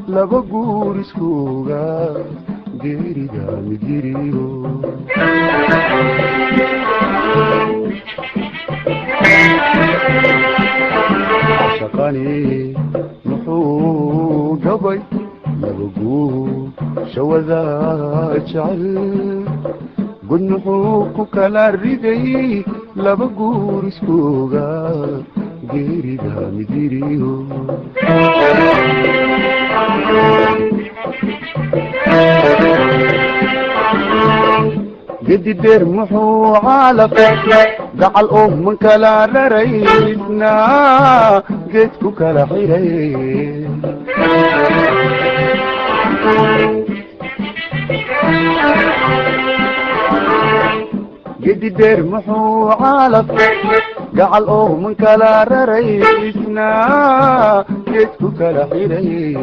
laba guur iskuuga geeriga midiriyo shaqani muxuu gabay laba guur shawada jecel gud muxuu ku kala riday laba guur iskuuga geeriga midiriyo جدي دير محو عالق قعل من كلا رريسنا جيتكو كلا حيري جدي دير محو عالق قعل من كلا رريسنا جيتكو كلا حيري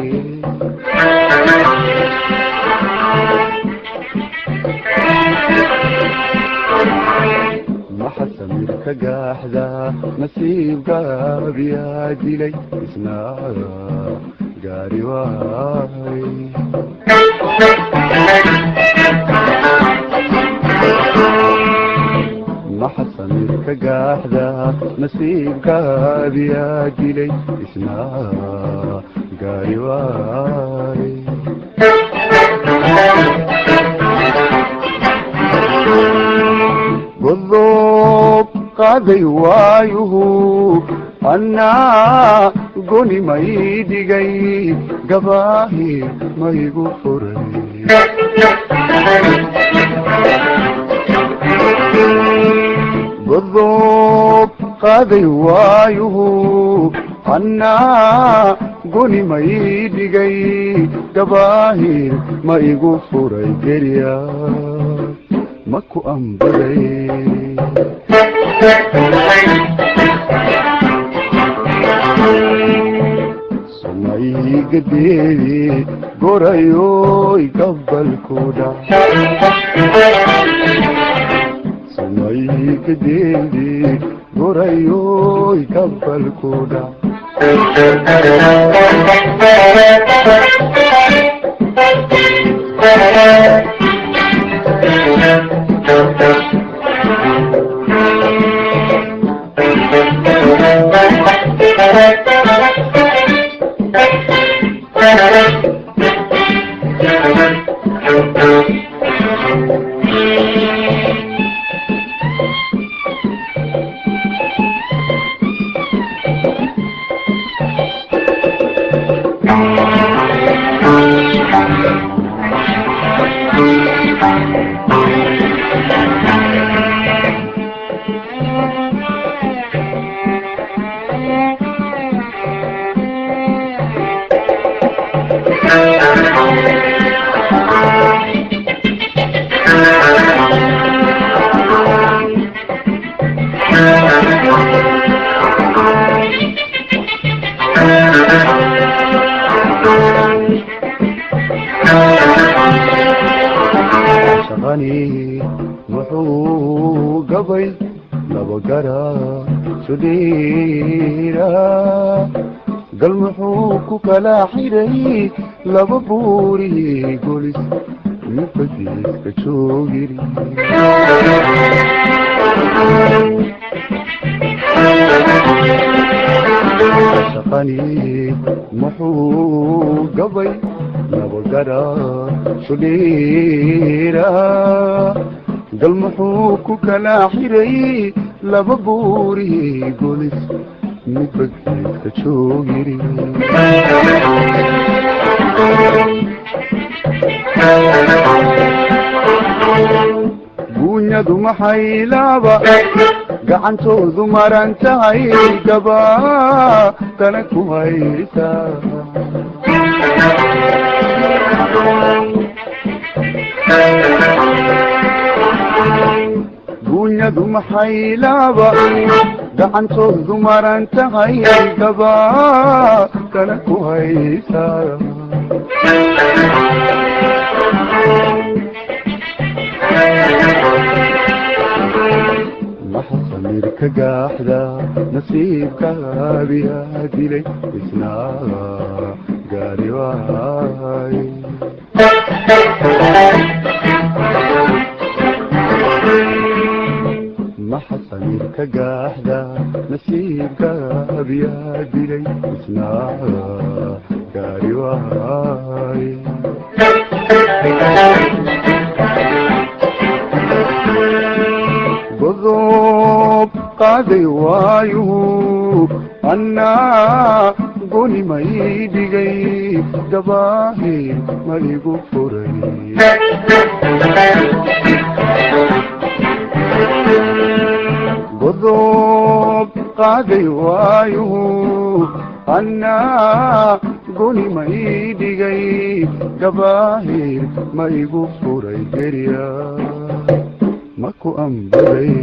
ما حسمير كجاحدة نسيب قابي هادي اسنا قاري واي ما حسمير كجاحدة نسيب قابي هادي اسنا قاري واي بالضبط قاضي وايه أنا قولي ما يدي جاي قباهي ما يغفرني بالضبط قاضي وايه أنا قولي ما يدي جاي قباهي ما يغفرني كريا ماكو أمبري سمعي قديري قريو يقبل كودا سمعي قديري قريو يقبل كودا laba garaa sudhiira gal muxuu ku kala xiray laba buuri golis midbadiiska joogiri shaqani muxuu gabay laba garaa sudhiira gal muxuu ku kala xiray laba buuri golis midbadiiska joogiri guunyadu maxay laaba gacantoodu maran tahay gaba tana ku haysaa guunyadu maxay laaba gacantoodu maran tahay gaba tana ku haysaa maxa samirka gaaxda nasiibkaabiyaa dilay isnaa gaari waay maxa samirka gaaxda nasiibkaabiyaa dilay isnaa gaari waay godob qaaday waayu annaa goni may dhigay gabaahi maligu furay godob qaaday waayu annaa goni may dhigay gabaahi maligu furay gerya maku ambaday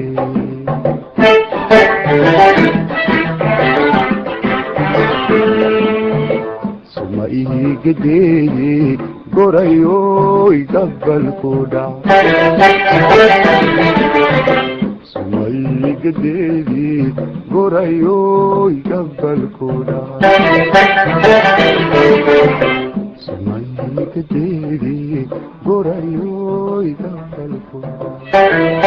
suma iigadeeye gorayoy gabalku dhac suma iigadeeye gorayoy gabalku dhac suma iigadeeye gorayoy gabalku dhac